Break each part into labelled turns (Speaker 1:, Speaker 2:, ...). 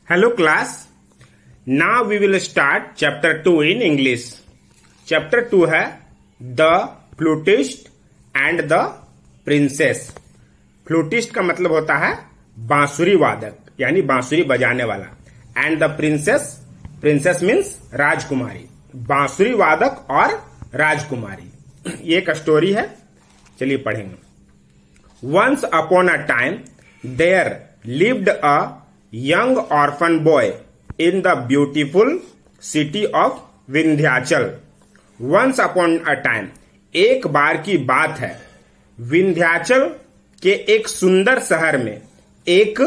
Speaker 1: Hello class. Now we will start chapter 2 in English. Chapter 2 है The Flutist and the Princess. Flautist का मतलब होता है बांसुरी वादक यानी बांसुरी बजाने वाला. And the princess, princess means राजकुमारी. बांसुरी वादक और राजकुमारी. ये एक स्टोरी है, चलिए पढ़ेंगे. Once upon a time there lived a young orphan boy in the beautiful city of Vindhyachal. Once upon a time, एक बार की बात है, विंध्याचल के एक सुंदर शहर में एक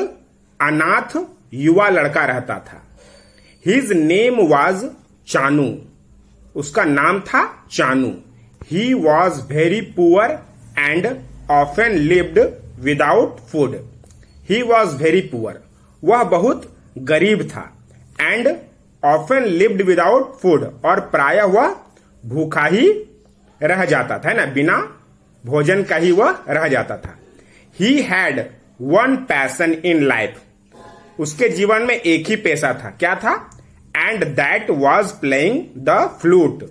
Speaker 1: अनाथ युवा लड़का रहता था. His name was Chanu. उसका नाम था Chanu. He was very poor and often lived without food. He was very poor. वह बहुत गरीब था. And often lived without food, और प्रायः वह भूखा ही रह जाता था, है ना, बिना भोजन का ही वह रह जाता था. He had one passion in life. उसके जीवन में एक ही पेशा था. क्या था? And that was playing the flute.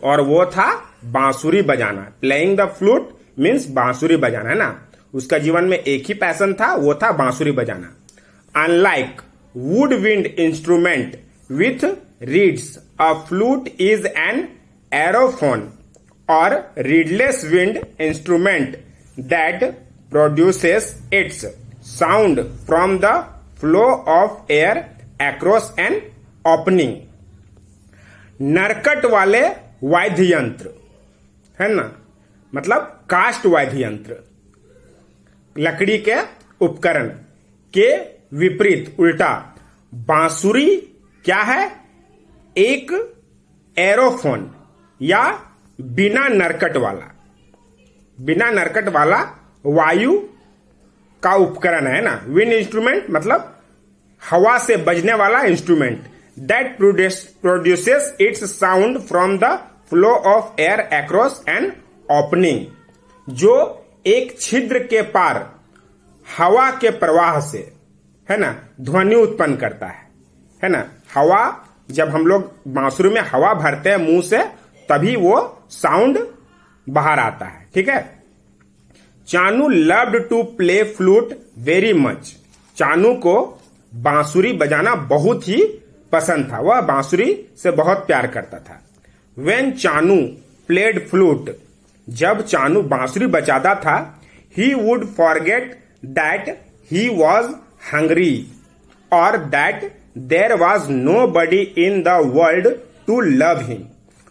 Speaker 1: और वो था बांसुरी बजाना. प्लेइंग द फ्लूट मीन्स बांसुरी बजाना, है ना. उसका जीवन में एक ही पैशन था, वो था बांसुरी बजाना. Unlike woodwind instrument with reeds, a flute is an aerophone or reedless wind instrument that produces its sound from the flow of air across an opening. नरकट वाले वाद्य यंत्र, है ना, मतलब काष्ठ वाद्य यंत्र, लकड़ी के उपकरण के विपरीत, उल्टा, बांसुरी क्या है? एक एरोफोन या बिना नरकट वाला वायु का उपकरण है ना. विंड इंस्ट्रूमेंट मतलब हवा से बजने वाला instrument. That produces it's sound from the flow of air across an opening. जो एक छिद्र के पार हवा के प्रवाह से, है ना, ध्वनि उत्पन्न करता है ना. हवा, जब हम लोग बांसुरी में हवा भरते हैं मुंह से, तभी वो साउंड बाहर आता है. ठीक है. Chanu loved to play flute very much. Chanu को बांसुरी बजाना बहुत ही पसंद था. वह बांसुरी से बहुत प्यार करता था. व्हेन चानू प्लेड फ्लूट, जब चानू बांसुरी बजाता था, ही would forget that he was hungry or that there was nobody in the world to love him.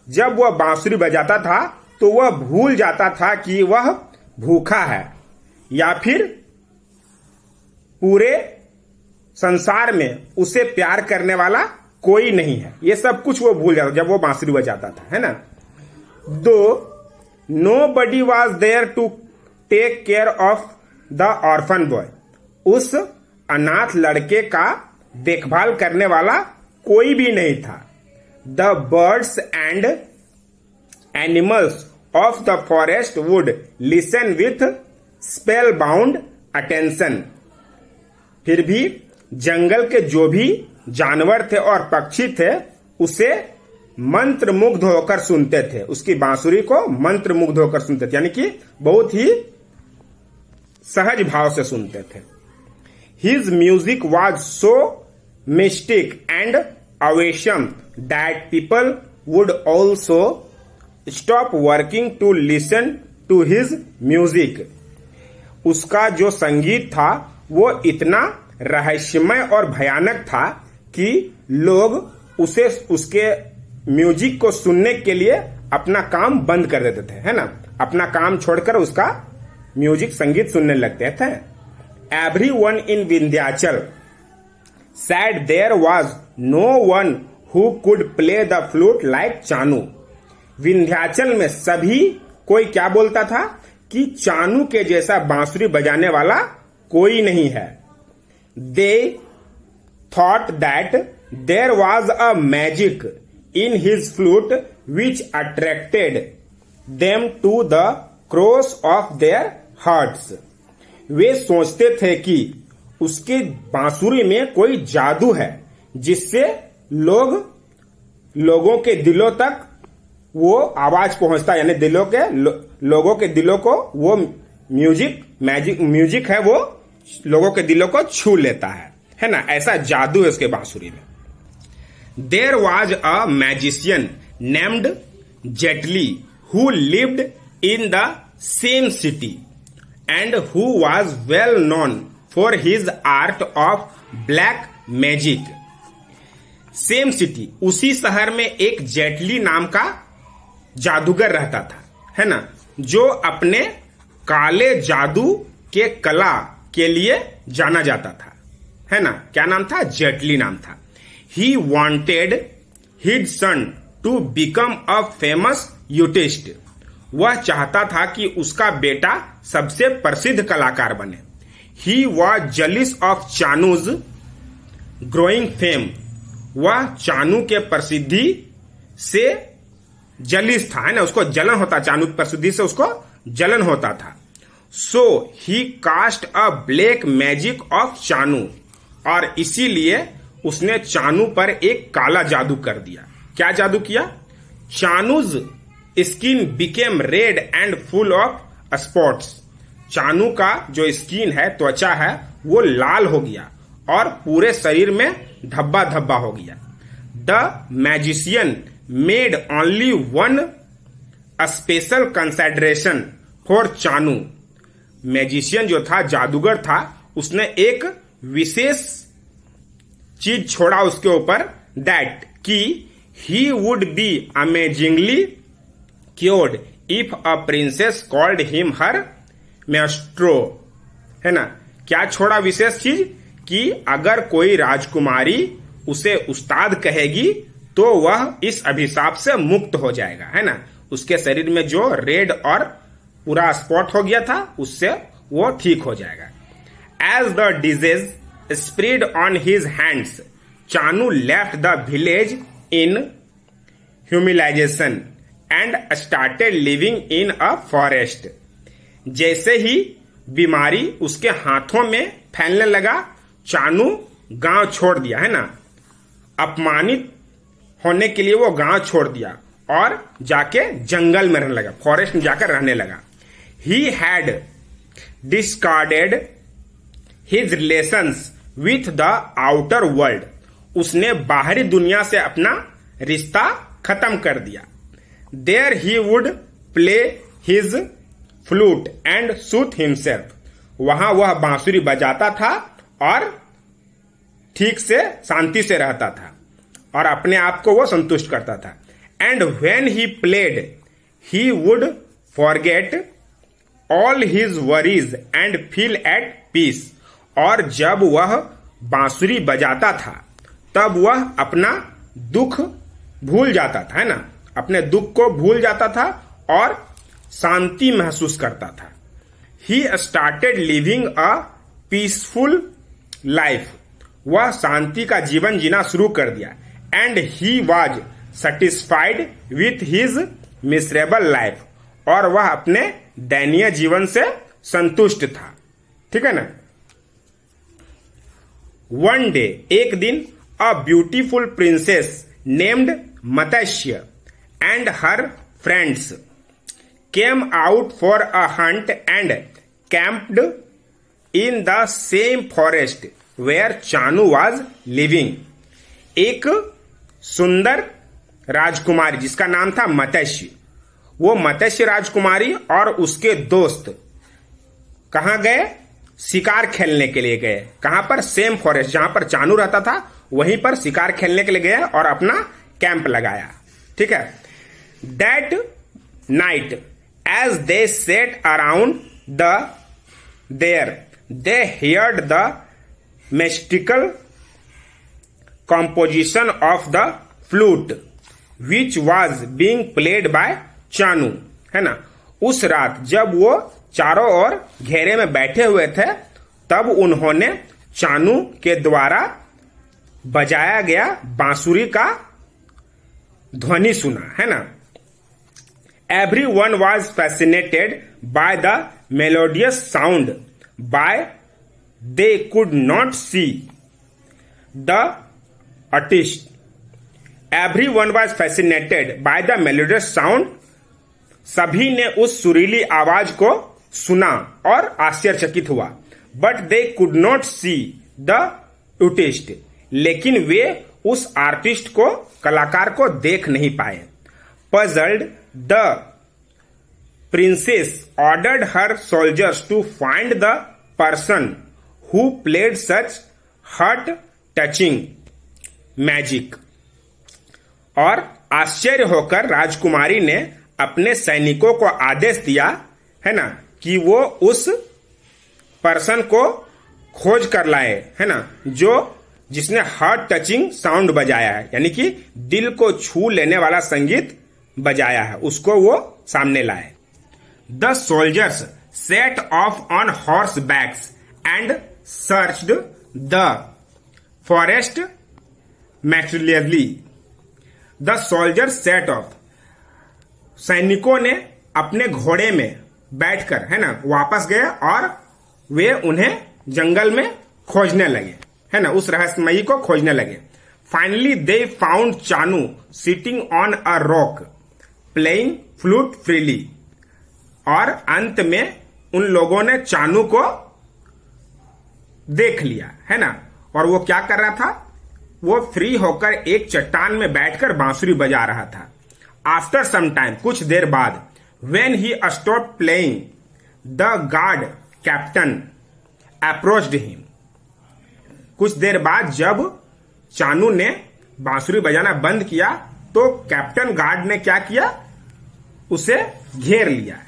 Speaker 1: जब वह बांसुरी बजाता था तो वह भूल जाता था कि वह भूखा है या फिर पूरे संसार में उसे प्यार करने वाला कोई नहीं है. ये सब कुछ वो भूल जाता जब वो बांसुरी बजाता था, है ना. दो nobody was there to take care of the orphan boy. उस अनाथ लड़के का देखभाल करने वाला कोई भी नहीं था. The birds and animals of the forest would listen with spell bound attention. फिर भी जंगल के जो भी जानवर थे और पक्षी थे उसे मंत्रमुग्ध होकर सुनते थे. उसकी बांसुरी को मंत्रमुग्ध होकर सुनते थे, यानी कि बहुत ही सहज भाव से सुनते थे. His music was so mystic and awesome that people would also stop working to listen to his music. उसका जो संगीत था वो इतना रहस्यमय और भयानक था कि लोग उसे, उसके म्यूजिक को सुनने के लिए अपना काम बंद कर देते थे, है ना. अपना काम छोड़कर उसका म्यूजिक, संगीत सुनने लगते थे. Everyone in Vindhyachal said there was no one who could play the flute like Chanu. Vindhyachal में सभी कोई क्या बोलता था कि चानू के जैसा बांसुरी बजाने वाला कोई नहीं है. They thought that there was a magic in his flute which attracted them to the cross of their hearts. वे सोचते थे कि उसके बांसुरी में कोई जादू है जिससे लोगों के दिलों तक वो आवाज पहुंचता है, यानी लोगों के दिलों को वो म्यूजिक है वो लोगों के दिलों को छू लेता है ना। ऐसा जादू है उसके बांसुरी में। There was a magician named Jaitley who lived in the same city and who was well known for his art of black magic. Same city, उसी शहर में एक जेटली नाम का जादूगर रहता था, है ना, जो अपने काले जादू के कला के लिए जाना जाता था, है ना। क्या नाम था? जेटली नाम था। He wanted his son to become a famous artist. वह चाहता था कि उसका बेटा सबसे प्रसिद्ध कलाकार बने। He was jealous of Chanu's growing fame. वह चानू के प्रसिद्धि से जलिस था, है ना, उसको जलन होता, चानू की प्रसिद्धि से उसको जलन होता था। So he cast a black magic of Chanu, और इसीलिए उसने चानू पर एक काला जादू कर दिया। क्या जादू किया? Chanu's skin became red and full of spots. Chanu का जो स्किन है, त्वचा है, वो लाल हो गया और पूरे शरीर में धब्बा धब्बा हो गया। The magician made only one special consideration for Chanu. Magician जो था, जादूगर था, उसने एक विशेष चीज छोड़ा उसके ऊपर, दैट कि he would be amazingly cured if a princess called him her maestro, है ना। क्या छोड़ा विशेष चीज? कि अगर कोई राजकुमारी उसे उस्ताद कहेगी तो वह इस अभिशाप से मुक्त हो जाएगा, है ना। उसके शरीर में जो रेड और पूरा स्पॉट हो गया था, उससे वो ठीक हो जाएगा। As the disease spread on his hands, Chanu left the village in humiliation and started living in a forest. जैसे ही बीमारी उसके हाथों में फैलने लगा, चानू गांव छोड़ दिया, है ना। अपमानित होने के लिए वो गांव छोड़ दिया और जाके जंगल में रहने लगा, फॉरेस्ट में जाकर रहने लगा। He had discarded his relations with the outer world. उसने बाहरी दुनिया से अपना रिश्ता खत्म कर दिया। There he would play his flute and soothe himself. वहां वह बांसुरी बजाता था और ठीक से शांति से रहता था और अपने आप को वो संतुष्ट करता था। And when he played he would forget all his worries and feel at peace. और जब वह बांसुरी बजाता था तब वह अपना दुख भूल जाता था, है ना, अपने दुख को भूल जाता था और शांति महसूस करता था। He started living a peaceful life. वह शांति का जीवन जीना शुरू कर दिया। And he was satisfied with his miserable life. और वह अपने दयनीय जीवन से संतुष्ट था, ठीक है ना। वन डे, एक दिन, a beautiful princess named Matsya and her friends came out for a hunt and camped in the same forest where Chanu was living. एक सुंदर राजकुमारी जिसका नाम था मत्स्य, वो मत्स्य राजकुमारी और उसके दोस्त कहाँ गए? शिकार खेलने के लिए गए। कहां पर? सेम फॉरेस्ट, जहां पर चानू रहता था वहीं पर शिकार खेलने के लिए गए और अपना कैंप लगाया, ठीक है। That night, as they sat around there, they heard the mystical composition of the flute, which was being played by Chanu, है ना। उस रात जब वो चारों ओर घेरे में बैठे हुए थे, तब उन्होंने चानू के द्वारा बजाया गया बांसुरी का ध्वनि सुना, है ना। Everyone was fascinated by the melodious sound by they could not see the artist. Everyone was fascinated by the melodious sound. सभी ने उस सुरीली आवाज को सुना और आश्चर्यचकित हुआ। But they could not see the artist, लेकिन वे उस आर्टिस्ट को, कलाकार को देख नहीं पाए। Puzzled, the princess ordered her soldiers to find the person who played such heart touching magic. और आश्चर्य होकर राजकुमारी ने अपने सैनिकों को आदेश दिया, है ना, कि वो उस पर्सन को खोज कर लाए, है ना, जिसने हार्ट टचिंग साउंड बजाया है, यानी कि दिल को छू लेने वाला संगीत बजाया है, उसको वो सामने लाए। The soldiers set off on horse backs and searched the forest meticulously. The soldiers set off, सैनिकों ने अपने घोड़े में बैठकर, है ना, वापस गए और वे उन्हें जंगल में खोजने लगे, है ना, उस रहस्यमयी को खोजने लगे। Finally they found Chanu sitting on a rock playing flute freely. और अंत में उन लोगों ने चानू को देख लिया, है ना, और वो क्या कर रहा था, वो फ्री होकर एक चट्टान में बैठकर बांसुरी बजा रहा था। आफ्टर सम टाइम, कुछ देर बाद, when he stopped playing the guard captain approached him. कुछ देर बाद जब चानू ने बांसुरी बजाना बंद किया तो कैप्टन गार्ड ने क्या किया, उसे घेर लिया।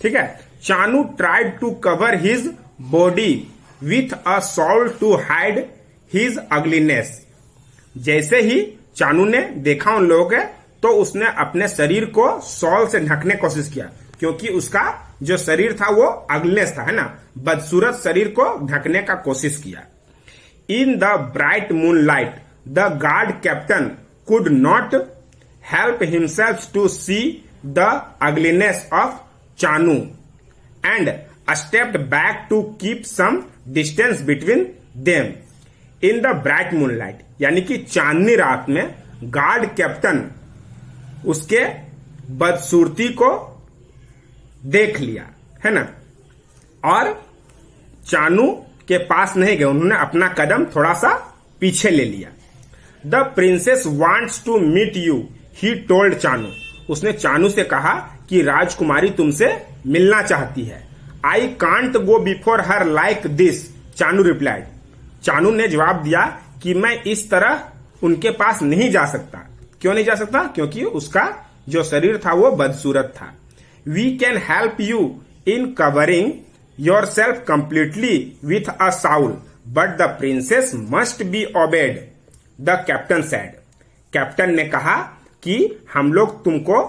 Speaker 1: ठीक है। Chanu tried to cover his body with a shawl to hide his ugliness. जैसे ही चानू ने देखा उन लोगों के, तो उसने अपने शरीर को शॉल से ढकने की कोशिश किया, क्योंकि उसका जो शरीर था वो अगलीनेस था, है ना, बदसूरत शरीर को ढकने का कोशिश किया। In the bright moonlight the guard captain could not help himself to see the ugliness of Chanu and stepped back to keep some distance between them. In the bright moonlight, यानी कि चांदनी रात में guard captain उसके बदसूरती को देख लिया, है ना, और चानू के पास नहीं गए, उन्होंने अपना कदम थोड़ा सा पीछे ले लिया। The princess wants to meet you, he told Chanu. उसने चानू से कहा कि राजकुमारी तुमसे मिलना चाहती है। I can't go before her like this, Chanu replied. Chanu ने जवाब दिया कि मैं इस तरह उनके पास नहीं जा सकता। क्यों नहीं जा सकता? क्योंकि उसका जो शरीर था वो बदसूरत था। We can help you in covering yourself completely with a shawl, but the princess must be obeyed, the captain said. Captain ने कहा कि हम लोग तुमको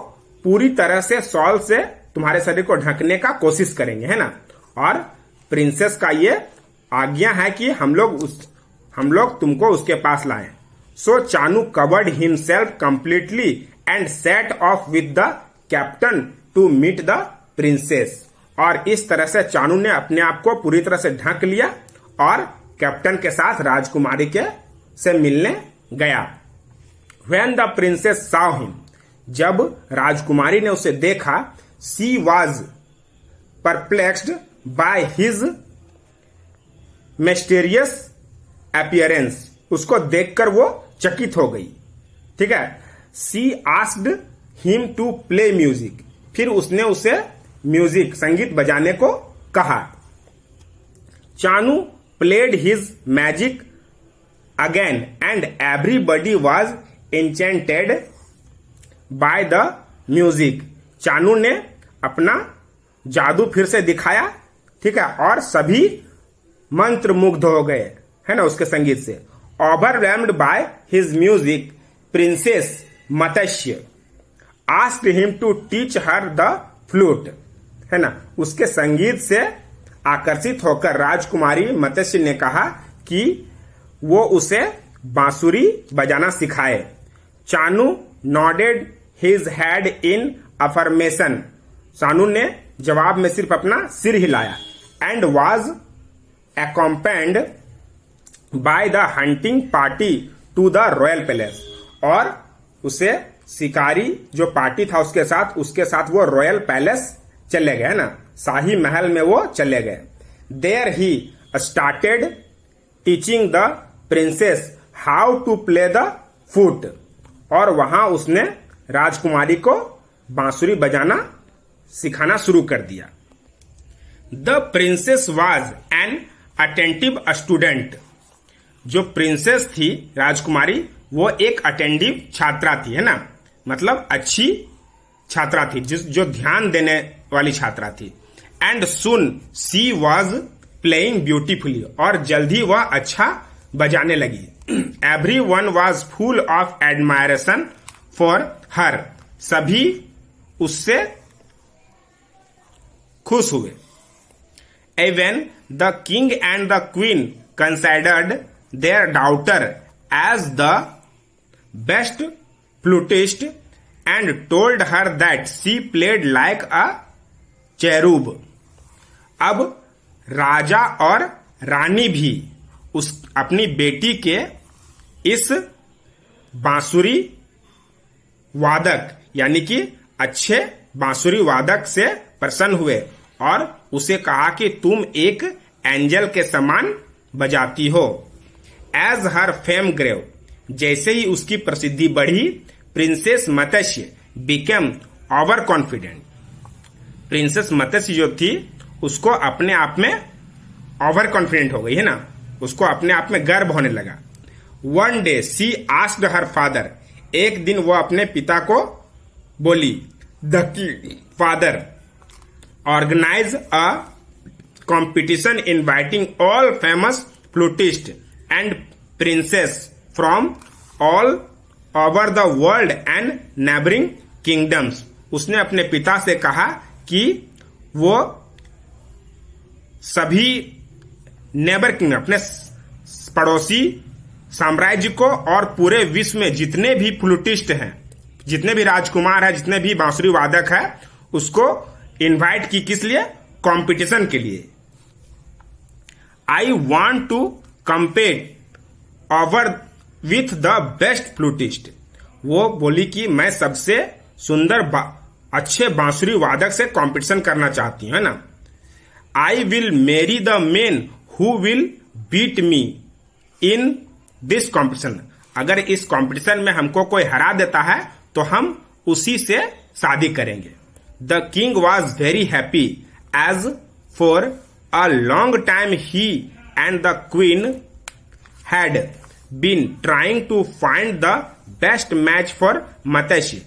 Speaker 1: पूरी तरह से शॉल से तुम्हारे शरीर को ढकने का कोशिश करेंगे, है ना, और प्रिंसेस का ये आज्ञा है कि हम लोग तुमको उसके पास लाएं। So Chanu covered himself completely and set off with the captain to meet the princess. और इस तरह से चानू ने अपने आप को पूरी तरह से ढक लिया और कैप्टन के साथ राजकुमारी से मिलने गया। When the princess saw him, जब राजकुमारी ने उसे देखा, she was perplexed by his mysterious appearance, उसको देखकर वो चकित हो गई। ठीक है। She asked him to play music, फिर उसने उसे म्यूजिक, संगीत बजाने को कहा। Chanu played his magic again and everybody was enchanted by the music। Chanu ने अपना जादू फिर से दिखाया, ठीक है, और सभी मंत्र मुग्ध हो गए, है ना, उसके संगीत से। Overwhelmed by his music, princess Matsya asked him to teach her the flute, है ना, उसके संगीत से आकर्षित होकर राजकुमारी मत्स्य ने कहा कि वो उसे बांसुरी बजाना सिखाए। Chanu nodded his head in affirmation, Chanu ने जवाब में सिर्फ अपना सिर हिलाया। And was accompanied by the hunting party to the royal palace। और उसे शिकारी जो पार्टी था उसके साथ वो रॉयल पैलेस चले गए ना, शाही महल में वो चले गए। There he started teaching the princess how to play the flute. और वहां उसने राजकुमारी को बांसुरी बजाना सिखाना शुरू कर दिया। The princess was an attentive student. जो प्रिंसेस थी राजकुमारी वो एक अटेंटिव छात्रा थी, है ना, मतलब अच्छी छात्रा थी, जो ध्यान देने वाली छात्रा थी। And soon she was playing beautifully. और जल्दी वह अच्छा बजाने लगी। Every one was full of admiration for her. सभी उससे खुश हुए। Even the king and the queen considered their daughter as the best flutist and told her that she played like a cherub। अब राजा और रानी भी अपनी बेटी के इस बांसुरी वादक यानी कि अच्छे बांसुरी वादक से प्रसन्न हुए और उसे कहा कि तुम एक एंजल के समान बजाती हो। एज हर फेम ग्रेव, जैसे ही उसकी प्रसिद्धि बढ़ी, प्रिंसेस मत्स्य बिकेम ओवर कॉन्फिडेंट। प्रिंसेस मत्स्य जो थी उसको अपने आप में ओवर कॉन्फिडेंट हो गई, है ना, उसको अपने आप में गर्व होने लगा। वन डे सी आस्क्ड हर फादर। एक दिन वो अपने पिता को बोली, the father organize a competition inviting all famous flutists and princess from all over the world and neighboring kingdoms। उसने अपने पिता से कहा कि वो सभी नेबर किंगडम, अपने पड़ोसी साम्राज्य को और पूरे विश्व में जितने भी फ्लूटिस्ट हैं, जितने भी राजकुमार हैं, जितने भी बांसुरी वादक हैं, उसको इनवाइट की। किस लिए? कंपटीशन के लिए। I want to compete over with the best flutist. वो बोली कि मैं सबसे सुंदर अच्छे बांसुरी वादक से कंपटीशन करना चाहती हूं, है ना। I will marry the man who will beat me in this competition. अगर इस कॉम्पिटिशन में हमको कोई हरा देता है तो हम उसी से शादी करेंगे। The king was very happy as for a long time he and the queen had been trying to find the best match for Matsya,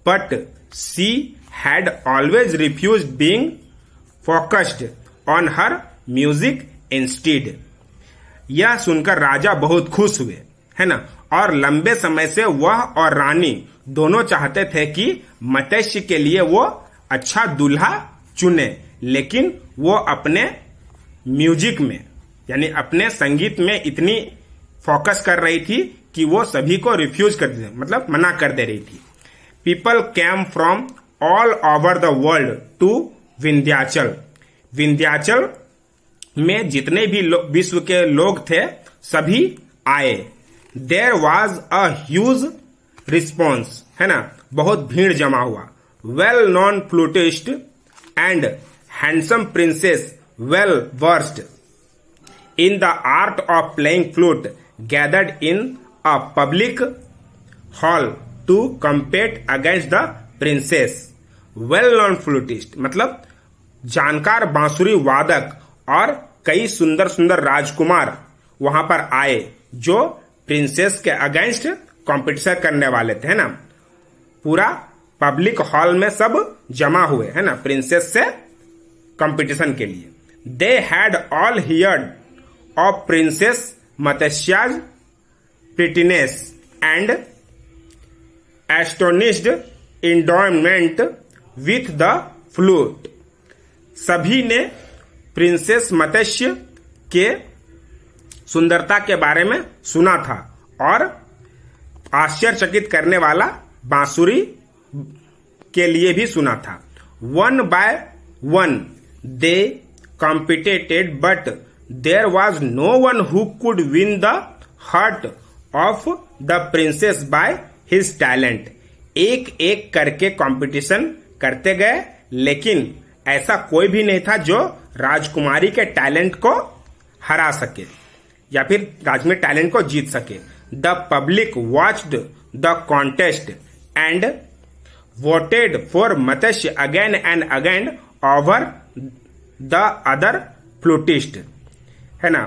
Speaker 1: but she had always refused being focused on her music instead। यह सुनकर राजा बहुत खुश हुए, है ना, और लंबे समय से वह और रानी दोनों चाहते थे कि मत्स्य के लिए वो अच्छा दूल्हा चुने, लेकिन वो अपने म्यूजिक में यानी अपने संगीत में इतनी फोकस कर रही थी कि वो सभी को रिफ्यूज कर दे, मतलब मना कर दे रही थी। People came from all over the world to Vindhyachal. Vindhyachal में जितने भी विश्व के लोग थे सभी आए। There was a huge response, है ना, बहुत भीड़ जमा हुआ। well known flutist and handsome princess well versed in the art of playing flute gathered in a public hall to compete against the princess। well known flutist मतलब जानकार बांसुरी वादक और कई सुंदर सुंदर राजकुमार वहां पर आए जो प्रिंसेस के अगेंस्ट कॉम्पिटिशन करने वाले थे, है ना। पूरा पब्लिक हॉल में सब जमा हुए, है ना, प्रिंसेस से कंपटीशन के लिए। They had all heard of princess Matsya's prettiness and astonished endowment with the flute. सभी ने प्रिंसेस मत्स्य के सुंदरता के बारे में सुना था और आश्चर्यचकित करने वाला बांसुरी के लिए भी सुना था। One by one they competed but there was no one who could win the heart of the princess by his talent. एक एक करके कंपटीशन करते गए, लेकिन ऐसा कोई भी नहीं था जो राजकुमारी के टैलेंट को हरा सके या फिर राजकुमारी टैलेंट को जीत सके। The public watched the contest and voted for Matsya again and again over the other flautist, है ना।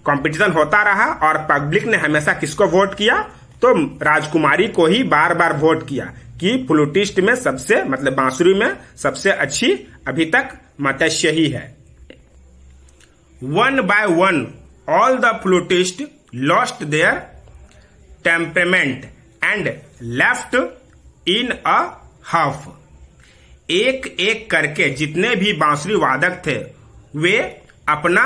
Speaker 1: कंपटीशन होता रहा और पब्लिक ने हमेशा किसको वोट किया, तो राजकुमारी को ही बार बार वोट किया कि फ्लूटिस्ट में सबसे, मतलब बांसुरी में सबसे अच्छी अभी तक मत्स्य ही है। One by one all the flautist lost their temperament and left in a half. एक एक करके जितने भी बांसुरी वादक थे वे अपना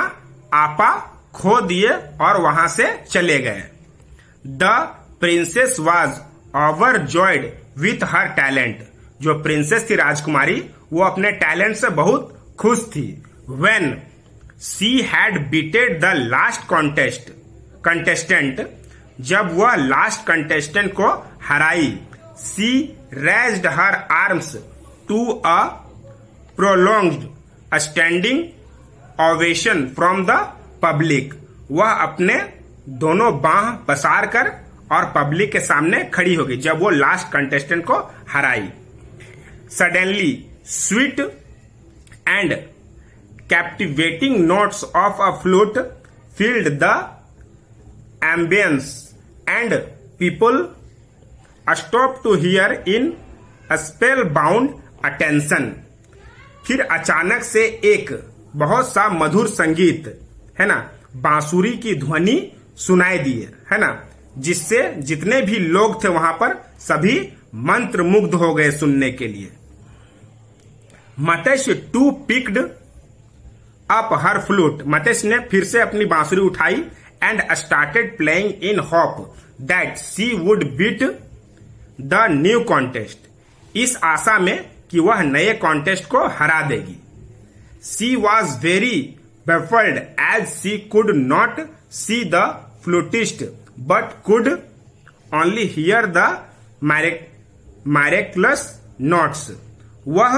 Speaker 1: आपा खो दिए और वहां से चले गए। The princess was overjoyed with her talent. जो प्रिंसेस थी राजकुमारी, वो अपने टैलेंट से बहुत खुश थी। When she had beated the last contestant, जब वह लास्ट कंटेस्टेंट को हराई, she raised her arms to a prolonged standing ovation from the public. वह अपने दोनों बाह पसार कर और पब्लिक के सामने खड़ी हो गई जब वो लास्ट कंटेस्टेंट को हराई। Suddenly sweet and captivating notes of a flute filled the ambience and people stop to hear in spellbound attention. फिर अचानक से एक बहुत सा मधुर संगीत, है ना, बांसुरी की ध्वनि सुनाई दी, है ना, जिससे जितने भी लोग थे वहां पर सभी मंत्र मुग्ध हो गए सुनने के लिए। Matsya too picked up her flute. Matsya ने फिर से अपनी बांसुरी उठाई and started playing in hope that she would beat the new contest. इस आशा में कि वह नए कॉन्टेस्ट को हरा देगी। She was very baffled as she could not see the flutist but could only hear the miraculous notes। वह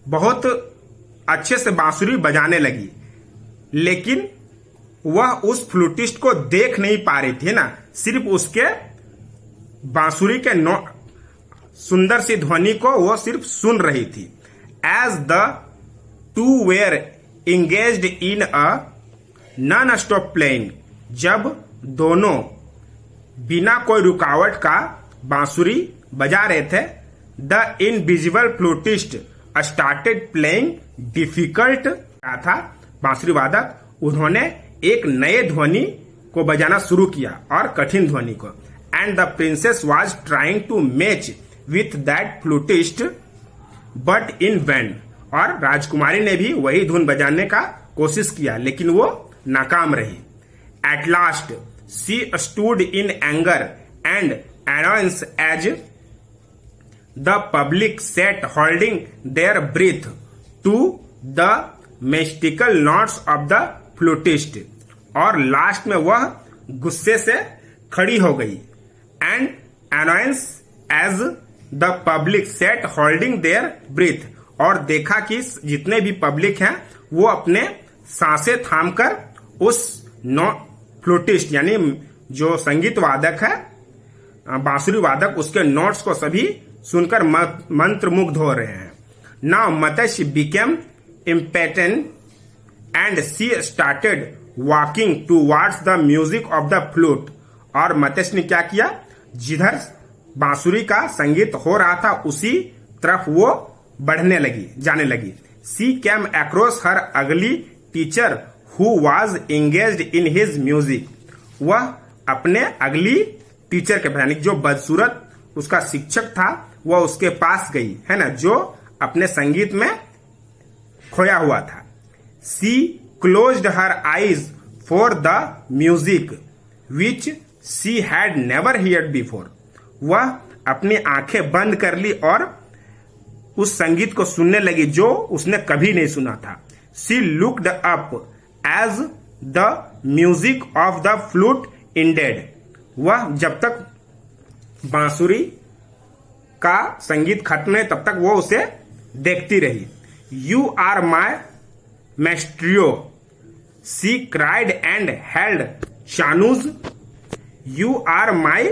Speaker 1: बहुत अच्छे से बांसुरी बजाने लगी, लेकिन वह उस फ्लूटिस्ट को देख नहीं पा रही थी ना, सिर्फ उसके बांसुरी के सुंदर सी ध्वनि को वो सिर्फ सुन रही थी। As the two were engaged in a non-stop playing, जब दोनों बिना कोई रुकावट का बांसुरी बजा रहे थे, the invisible flutist started playing difficult था बांसुरी वादक, उन्होंने एक नए ध्वनि को बजाना शुरू किया और कठिन ध्वनि को। and the princess was trying to match with that flutist but in vain। और राजकुमारी ने भी वही धुन बजाने का कोशिश किया, लेकिन वो नाकाम रही। At last she stood in anger and annoyance as the public sat holding their breath to the mystical notes of the flutist. और लास्ट में वह गुस्से से खड़ी हो गई। And annoyance as the public sat holding their breath, और देखा कि जितने भी पब्लिक हैं वो अपने सांसें थामकर उस फ्लूटिस्ट यानी जो संगीत वादक है, बांसुरी वादक, उसके नोट्स को सभी सुनकर मंत्र मुग्ध हो रहे हैं। Now Matsya became impatient and she started walking towards the music of the flute. और मत्स्य ने क्या किया, जिधर बांसुरी का संगीत हो रहा था उसी तरफ वो जाने लगी। शी केम अक्रॉस हर अगली teacher who was engaged in his music. वह अपने अगली टीचर के, यानी जो बदसूरत उसका शिक्षक था, वह उसके पास गई, है ना, जो अपने संगीत में खोया हुआ था। She closed her eyes for the music which she had never heard before. वह अपनी आंखें बंद कर ली और उस संगीत को सुनने लगी जो उसने कभी नहीं सुना था। She looked up as the music of the flute ended, वह जब तक बांसुरी का संगीत खत्म है तब तक वो उसे देखती रही। You are my maestro she cried and held Chanu's, you are my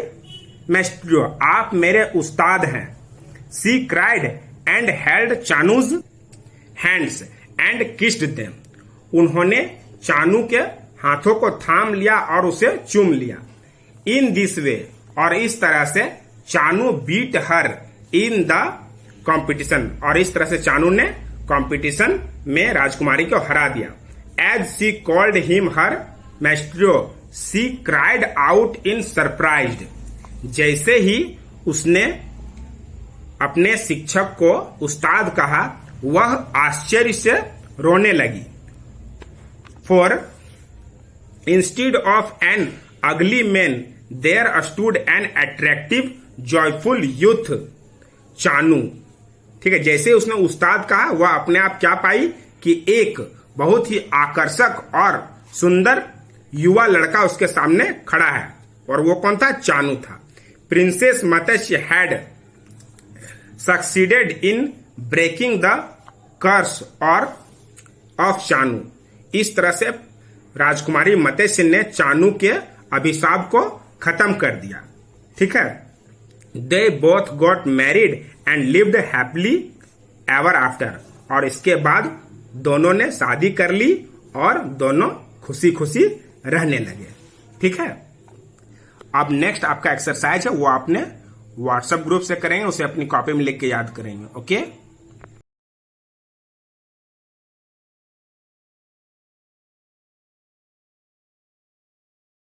Speaker 1: maestro, आप मेरे उस्ताद हैं। She cried and held Chanu's hands and kissed them, उन्होंने चानू के हाथों को थाम लिया और उसे चूम लिया। इन दिस वे, और इस तरह से Chanu beat her in the competition, और इस तरह से चानू ने कंपटीशन में राजकुमारी को हरा दिया। As she called him her maestro she cried out in surprised, जैसे ही उसने अपने शिक्षक को उस्ताद कहा वह आश्चर्य से रोने लगी। For instead of an ugly man there stood an attractive joyful youth Chanu, ठीक है, जैसे उसने उस्ताद कहा वह अपने आप क्या पाई कि एक बहुत ही आकर्षक और सुंदर युवा लड़का उसके सामने खड़ा है, और वो कौन था? चानू था। Princess Matsya had succeeded in breaking the curse और ऑफ चानू, इस तरह से राजकुमारी मत्स्य ने चानू के अभिशाप को खत्म कर दिया, ठीक है। They both got married and lived happily ever after, और इसके बाद दोनों ने शादी कर ली और दोनों खुशी खुशी रहने लगे, ठीक है। अब नेक्स्ट आपका एक्सरसाइज है वो आपने व्हाट्सएप ग्रुप से करेंगे, उसे अपनी कॉपी में लिख के याद करेंगे, ओके।